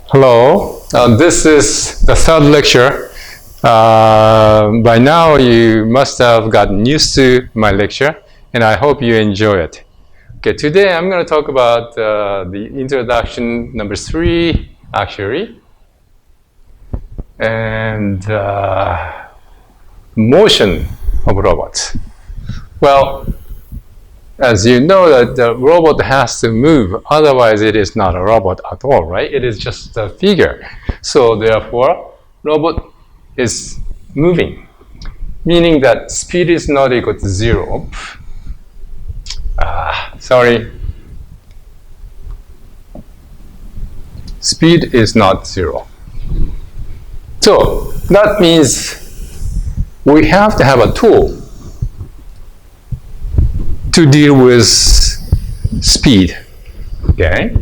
Hello, this is the third lecture. By now you must have gotten used to my lecture and I hope you enjoy it. Okay, today I'm going to talk about the introduction number 3 actually, and motion of robots. Well, as you know that the robot has to move, otherwise it is not a robot at all, right? It is just a figure. So therefore, robot is moving, meaning that speed is not equal to 0. Sorry. Speed is not 0. So that means we have to have a tool to deal with speed, okay?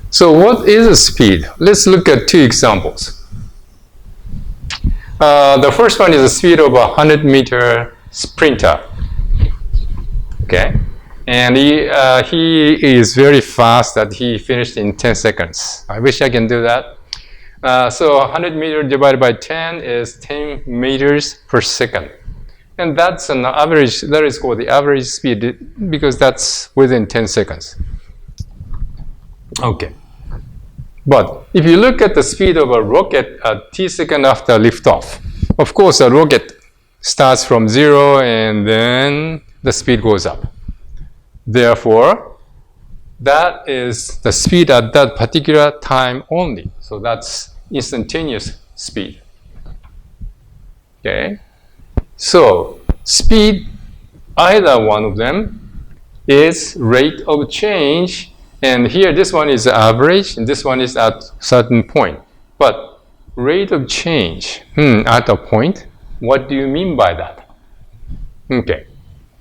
So what is a speed? Let's look at 2 examples. The first one is the speed of a 100-meter sprinter, okay? And he is very fast that he finished in 10 seconds. I wish I can do that. So 100 meters divided by 10 is 10 meters per second. And that's an average, that is called the average speed because that's within 10 seconds. Okay. But if you look at the speed of a rocket at t seconds after liftoff, of course a rocket starts from 0 and then the speed goes up. Therefore, that is the speed at that particular time only. So that's instantaneous speed. Okay. So, speed, either one of them is rate of change, and here this one is average, and this one is at certain point. But rate of change, at a point, what do you mean by that? Okay,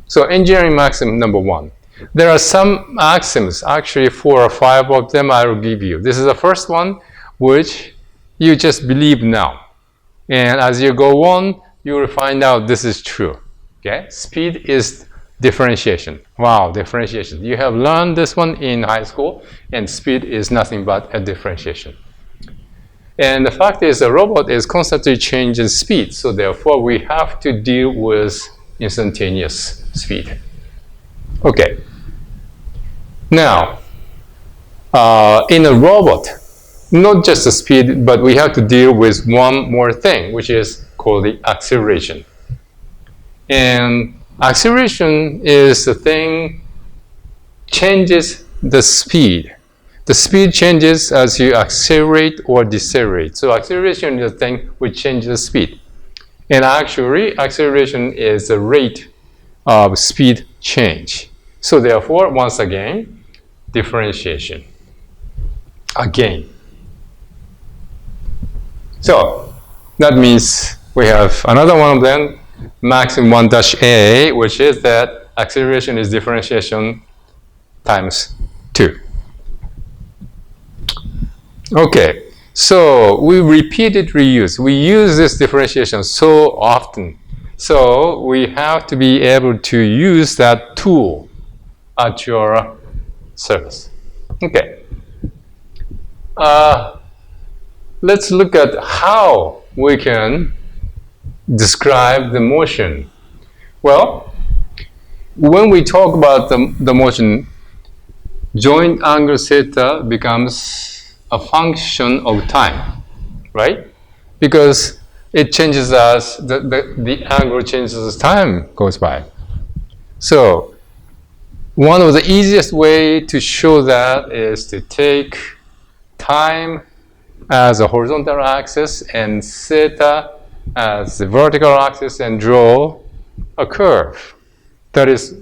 so engineering maxim number 1. There are some axioms, actually 4 or 5 of them I will give you. This is the first one, which you just believe now. And as you go on, you will find out this is true. Okay, speed is differentiation. Wow, differentiation. You have learned this one in high school, and speed is nothing but a differentiation. And the fact is, the robot is constantly changing speed, so therefore we have to deal with instantaneous speed. Okay. Now, in a robot, not just the speed, but we have to deal with one more thing, which is called the acceleration. And acceleration is the thing changes the speed. The speed changes as you accelerate or decelerate. So acceleration is the thing which changes the speed. And actually, acceleration is the rate of speed change. So therefore, once again, differentiation. Again. So that means we have another one of them, maximum 1-A, which is that acceleration is differentiation times 2. Okay, so we repeatedly use this differentiation so often. So we have to be able to use that tool at your service. Okay. Let's look at how we can describe the motion. Well, when we talk about the motion, joint angle theta becomes a function of time, right? Because it changes as the angle changes as time goes by. So one of the easiest way to show that is to take time as a horizontal axis and theta as the vertical axis and draw a curve. That is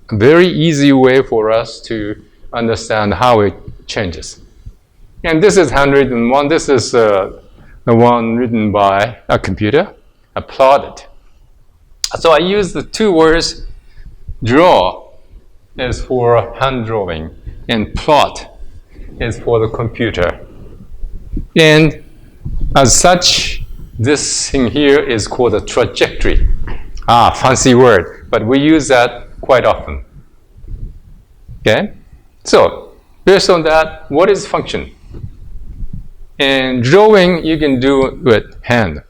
a very easy way for us to understand how it changes. And this is handwritten one. This is the one written by a computer, plotted. So I use the 2 words, draw is for hand drawing and plot is for the computer. And as such, this thing here is called a trajectory. Fancy word, but we use that quite often. Okay? So, based on that, what is function? And drawing, you can do with hand.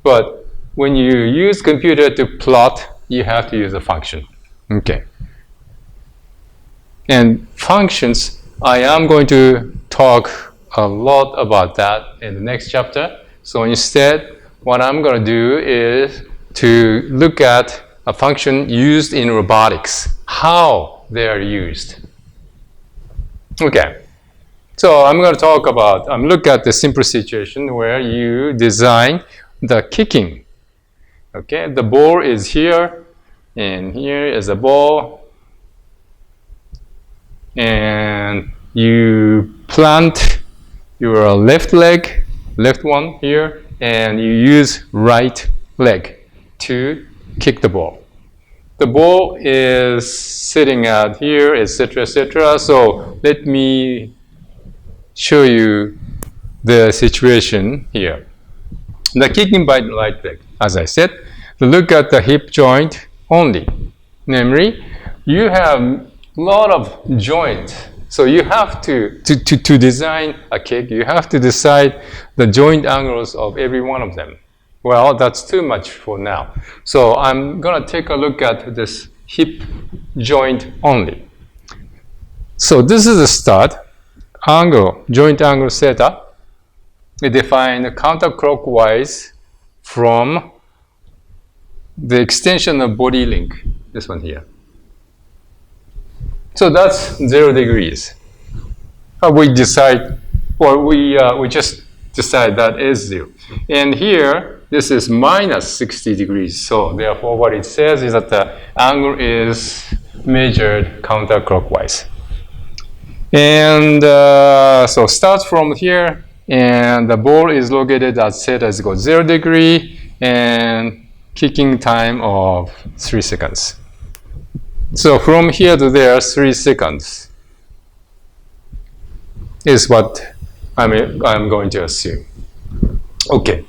But when you use computer to plot, you have to use a function. Okay. And functions, I am going to talk a lot about that in the next chapter. So instead, what I'm going to do is to look at a function used in robotics, how they are used. Okay. So I'm going to talk about, look at the simple situation where you design the kicking. Okay, the ball is here, and here is the ball. And you plant your left leg, left one here, and you use right leg to kick the ball. The ball is sitting out here, etc., etc. So let me show you the situation here. The kicking by the right leg, as I said, look at the hip joint only. Namely, you have a lot of joints. So you have to design a kick, you have to decide the joint angles of every one of them. Well, that's too much for now. So I'm going to take a look at this hip joint only. So this is the start. Angle, joint angle theta. We define counterclockwise from the extension of body link, this one here. So that's 0 degrees. We decide, or we just decide that is 0. And here, this is minus 60 degrees. So therefore, what it says is that the angle is measured counterclockwise. And so starts from here, and the ball is located at theta is equal to 0 degree, and kicking time of 3 seconds. So from here to there, 3 seconds is what I'm going to assume. Okay.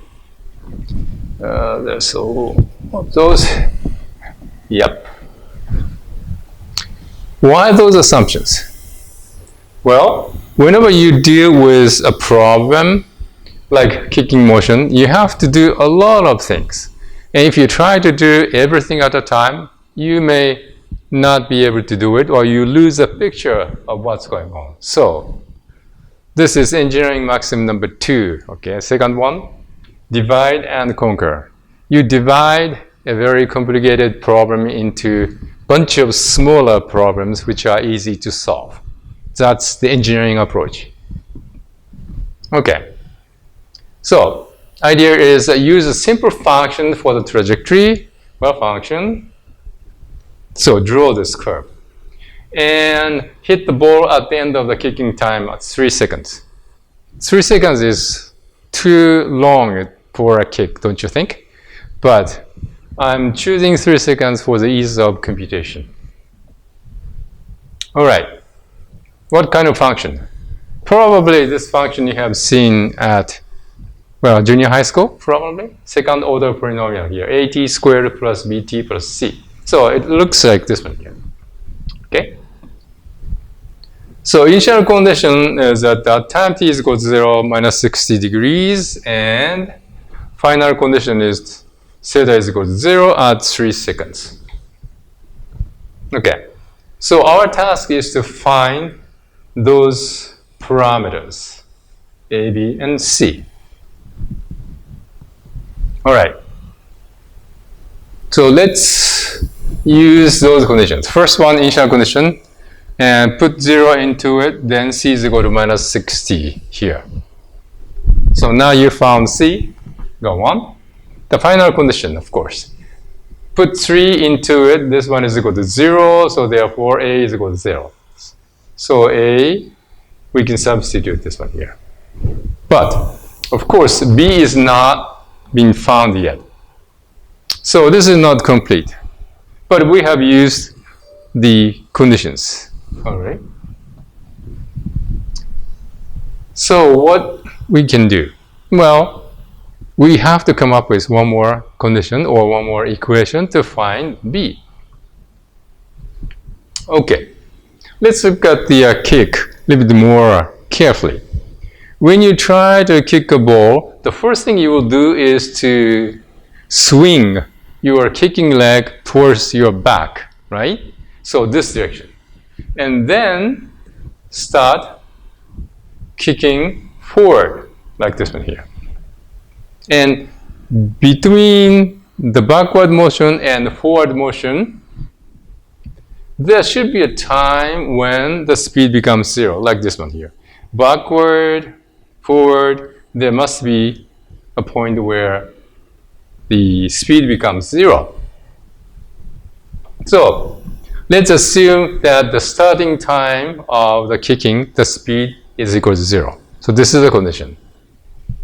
There's all of those. Yep. Why those assumptions? Well, whenever you deal with a problem like kicking motion, you have to do a lot of things. And if you try to do everything at a time, you may not be able to do it, or you lose a picture of what's going on. So this is engineering maxim number 2. Okay, second one, divide and conquer. You divide a very complicated problem into a bunch of smaller problems which are easy to solve. That's the engineering approach. Okay. So idea is that use a simple function for the trajectory. Well, function. So draw this curve. And hit the ball at the end of the kicking time at 3 seconds. 3 seconds is too long for a kick, don't you think? But I'm choosing 3 seconds for the ease of computation. All right. What kind of function? Probably this function you have seen at, well, junior high school, probably. Second order polynomial here, at squared plus bt plus c. So it looks like this one here. Okay? So initial condition is that at time t is equal to 0 minus 60 degrees, and final condition is theta is equal to 0 at 3 seconds. Okay. So our task is to find those parameters, A, B, and C. All right. So let's use those conditions. First one, initial condition, and put 0 into it, then C is equal to minus 60 here. So now you found C, go on. The final condition, of course. Put 3 into it, this one is equal to 0, so therefore A is equal to 0. So A, we can substitute this one here. But, of course, B is not being found yet. So this is not complete. But we have used the conditions. All right. So what we can do? Well, we have to come up with one more condition or one more equation to find B. Okay. Let's look at the kick a little bit more carefully. when you try to kick a ball, the first thing you will do is to swing your kicking leg towards your back, right? So this direction. And then start kicking forward, like this one here. And between the backward motion and forward motion, there should be a time when the speed becomes 0, like this one here. Backward, forward, there must be a point where the speed becomes 0. So let's assume that the starting time of the kicking, the speed is equal to 0. So this is the condition.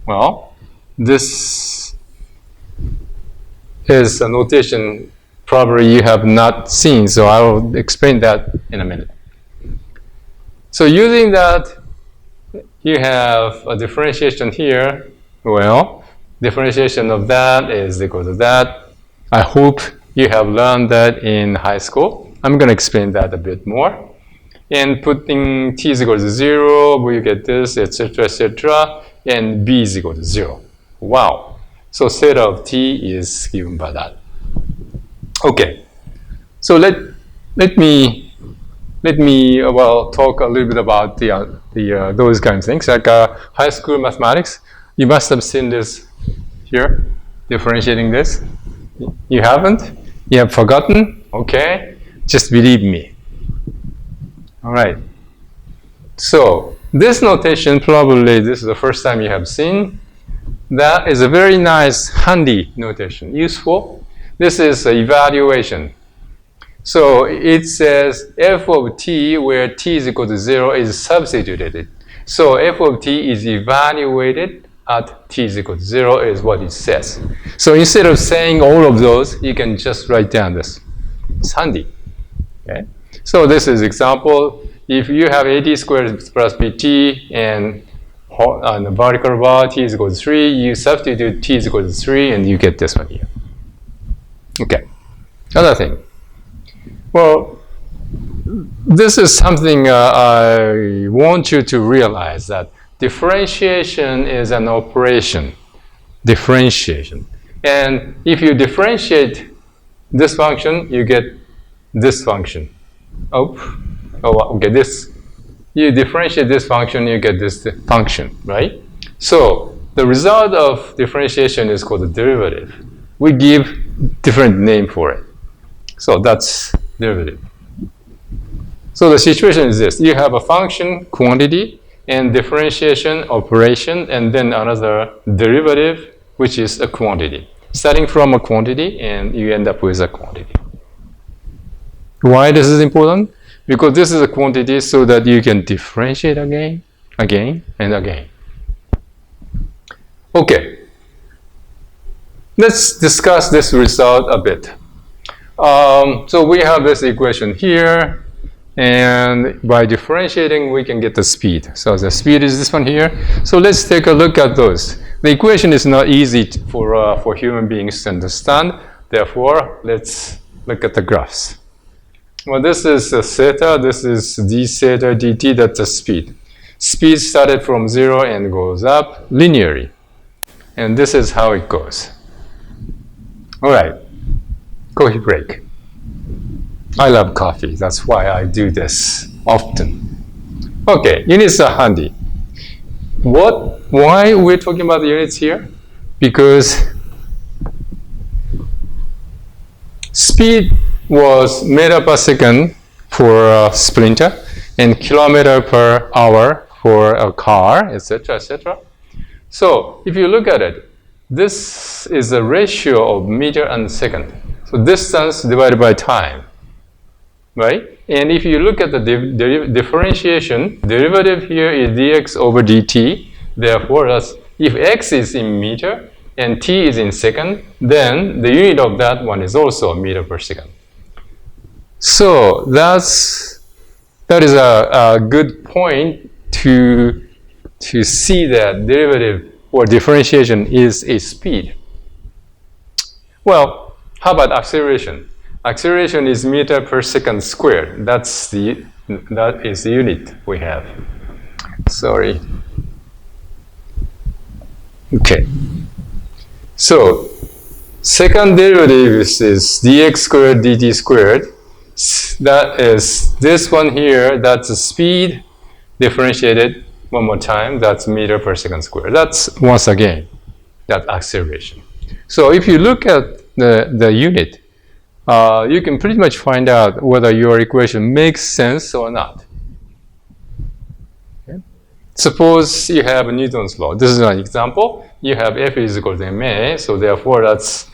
Well, this is a notation probably you have not seen, so I will explain that in a minute. So using that, you have a differentiation here. Well, differentiation of that is equal to that. I hope you have learned that in high school. I'm going to explain that a bit more. And putting t is equal to 0, you get this, etc., and b is equal to 0. Wow. So theta of t is given by that. Okay. So let me talk a little bit about those kind of things, like high school mathematics. You must have seen this here, differentiating this. You haven't? You have forgotten? Okay. Just believe me. All right. So this notation, probably this is the first time you have seen. That is a very nice, handy notation, useful. This is evaluation. So it says f of t, where t is equal to 0, is substituted. So f of t is evaluated at t is equal to 0 is what it says. So instead of saying all of those, you can just write down this. It's handy. Okay? So this is example. If you have AT squared plus BT and on the vertical bar t is equal to 3, you substitute t is equal to 3 and you get this one here. Okay. Another thing. Well, this is something I want you to realize, that differentiation is an operation. Differentiation. And if you differentiate this function, you get this function. You differentiate this function, you get this function, right? So the result of differentiation is called the derivative. We give different name for it. So that's derivative. So the situation is this. You have a function, quantity, and differentiation, operation, and then another derivative, which is a quantity. Starting from a quantity, and you end up with a quantity. Why this is important? Because this is a quantity so that you can differentiate again, and again. Okay. Let's discuss this result a bit. So we have this equation here, and by differentiating, we can get the speed. So the speed is this one here. So let's take a look at those. The equation is not easy for human beings to understand. Therefore, let's look at the graphs. Well, this is theta, this is d theta dt, that's the speed. Speed started from 0 and goes up linearly. And this is how it goes. All right, coffee break. I love coffee, that's why I do this often. Okay, units are handy. Why we're talking about the units here? Because speed was meter per second for a sprinter and kilometer per hour for a car, etc., etc. So if you look at it, this is a ratio of meter and second. So distance divided by time, right? And if you look at the differentiation, derivative here is dx over dt. Therefore, if x is in meter and t is in second, then the unit of that one is also meter per second. So that is a good point to see that derivative or differentiation is a speed. Well, how about acceleration? Acceleration is meter per second squared. That is the unit we have. Sorry. Okay. So, second derivative is dx squared dt squared. That is this one here, that's the speed differentiated one more time, that's meter per second squared. That's once again, that acceleration. So if you look at the unit, you can pretty much find out whether your equation makes sense or not. Okay. Suppose you have Newton's law. This is an example. You have F is equal to ma, so therefore that's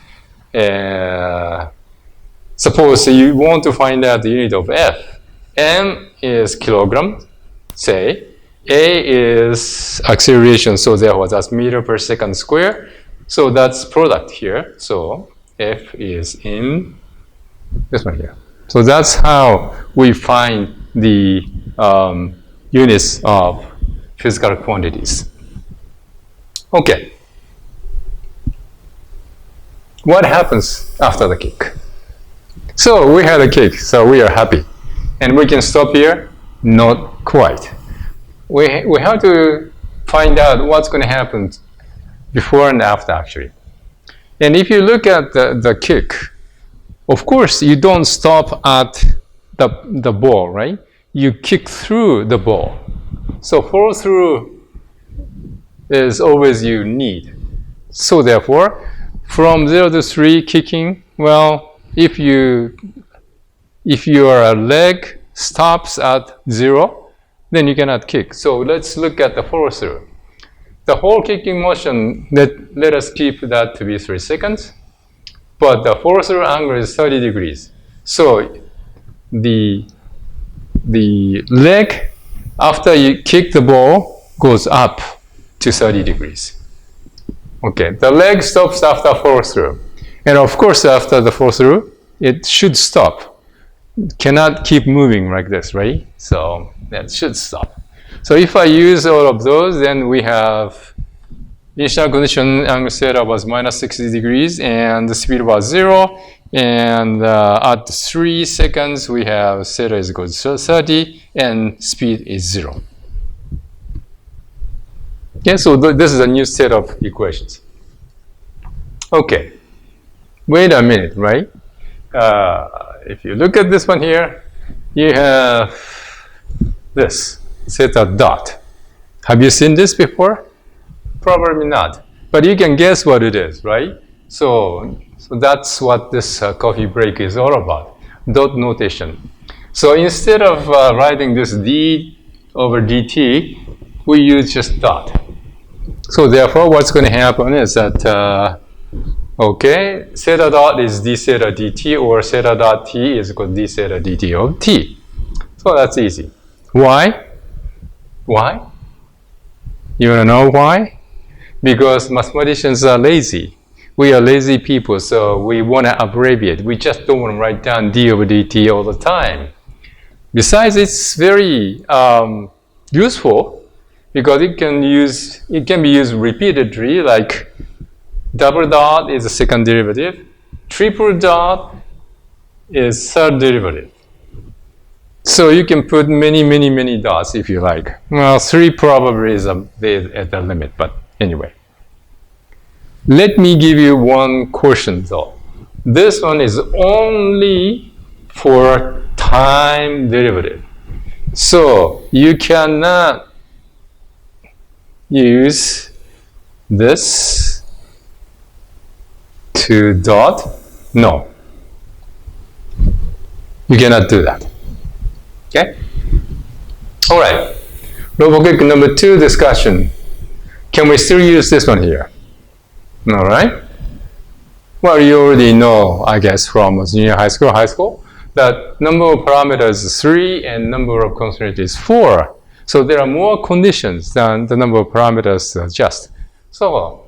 suppose you want to find out the unit of F. M is kilogram, say. A is acceleration, so therefore that's meter per second square. So that's product here. So F is in this one here. So that's how we find the units of physical quantities. Okay. What happens after the kick? So we had a kick, so we are happy. And we can stop here? Not quite. We have to find out what's going to happen before and after, actually. And if you look at the kick, of course, you don't stop at the ball, right? You kick through the ball. So follow through is always you need. So therefore, from 0 to 3 kicking, well, if your leg stops at 0, then you cannot kick. So let's look at the follow through. The whole kicking motion, let us keep that to be 3 seconds. But the follow through angle is 30 degrees. So the leg, after you kick the ball, goes up to 30 degrees. Okay, the leg stops after follow through. And of course, after the follow through, it should stop. It cannot keep moving like this, right? So that should stop. So if I use all of those, then we have initial condition angle theta was minus 60 degrees and the speed was 0. And at 3 seconds, we have theta is equal to 30 and speed is 0. Okay, so this is a new set of equations. Okay, wait a minute, right? If you look at this one here, you have this, theta dot. Have you seen this before? Probably not. But you can guess what it is, right? So that's what this coffee break is all about, dot notation. So instead of writing this d over dt, we use just dot. So therefore, what's going to happen is that, okay, theta dot is d theta dt, or theta dot t is equal to d theta dt of t. So that's easy. Why? Why? You want to know why? Because mathematicians are lazy. We are lazy people, so we want to abbreviate. We just don't want to write down d over dt all the time. Besides, it's very useful because it can be used repeatedly, like double dot is the second derivative, triple dot is third derivative. So you can put many dots if you like. Well, 3 probably is at the limit, but anyway. Let me give you one caution though. This one is only for time derivative. So you cannot use this to dot. No. You cannot do that. Okay? All right. Robokick number 2 discussion. Can we still use this one here? All right. Well, you already know, I guess, from junior high school, that number of parameters is 3 and number of constraints is 4. So there are more conditions than the number of parameters to adjust. So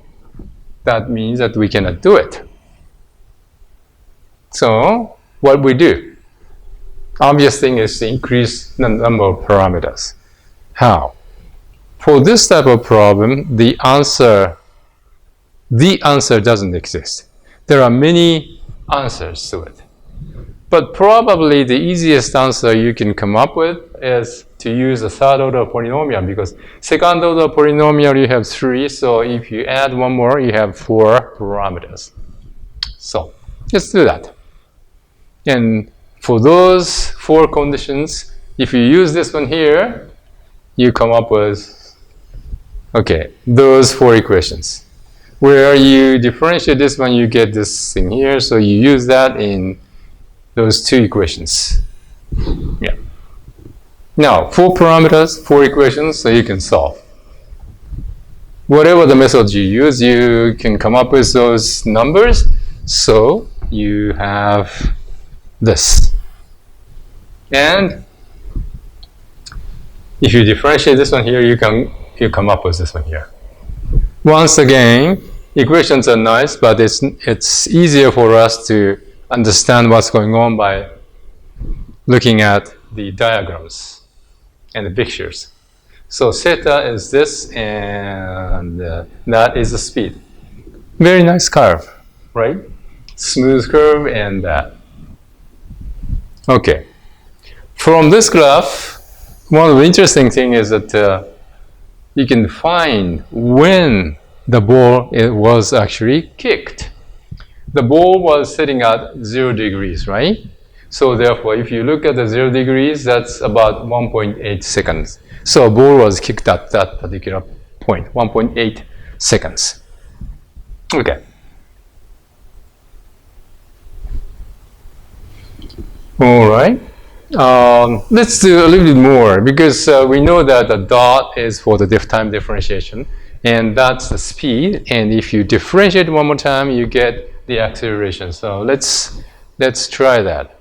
that means that we cannot do it. So what we do? Obvious thing is to increase the number of parameters. How? For this type of problem, the answer doesn't exist. There are many answers to it. But probably the easiest answer you can come up with is to use a third order polynomial because second order polynomial you have 3, so if you add one more, you have 4 parameters. So let's do that. And for those 4 conditions, if you use this one here, you come up with, okay, those 4 equations. Where you differentiate this one, you get this thing here, so you use that in those 2 equations. Yeah. Now, 4 parameters, 4 equations, so you can solve. Whatever the method you use, you can come up with those numbers. So you have this. And if you differentiate this one here, you come up with this one here. Once again, equations are nice, but it's easier for us to understand what's going on by looking at the diagrams and the pictures. So theta is this, and that is the speed. Very nice curve, right? Smooth curve and that. Okay. From this graph, one of the interesting things is that you can find when the ball was actually kicked. The ball was sitting at 0 degrees, right? So therefore, if you look at the 0 degrees, that's about 1.8 seconds. So a ball was kicked at that particular point, 1.8 seconds. Okay. All right. Let's do a little bit more because we know that the dot is for the time differentiation, and that's the speed. And if you differentiate one more time, you get the acceleration. So let's try that.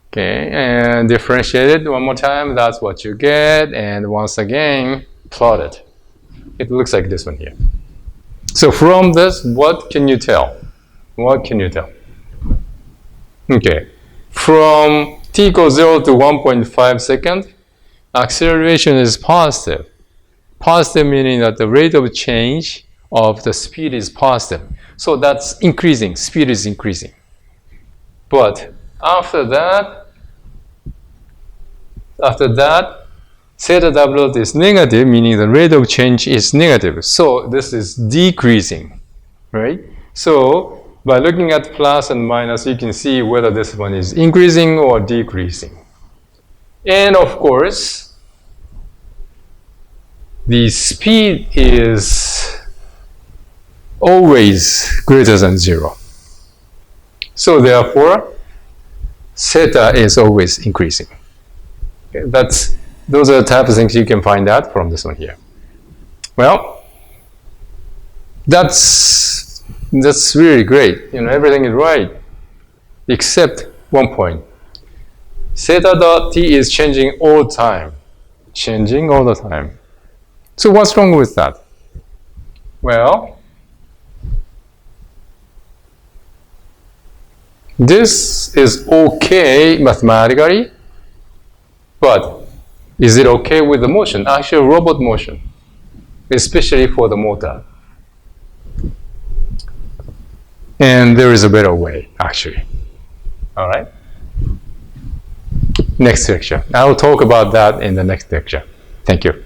Okay, and differentiate it one more time. That's what you get. And once again, plot it. It looks like this one here. So from this, what can you tell? What can you tell? Okay, from t equals 0 to 1.5 seconds, acceleration is positive. Positive meaning that the rate of change of the speed is positive. So that's increasing, speed is increasing. But after that, theta w is negative, meaning the rate of change is negative. So this is decreasing, right? So by looking at plus and minus, you can see whether this one is increasing or decreasing. And of course, the speed is always greater than 0. So therefore, theta is always increasing. Okay, those are the type of things you can find out from this one here. Well, that's really great. You know, everything is right, except one point. Theta dot t is changing all the time. Changing all the time. So what's wrong with that? Well, this is okay mathematically, but is it okay with the motion? Actual robot motion, especially for the motor. And there is a better way, actually. All right? Next lecture. I will talk about that in the next lecture. Thank you.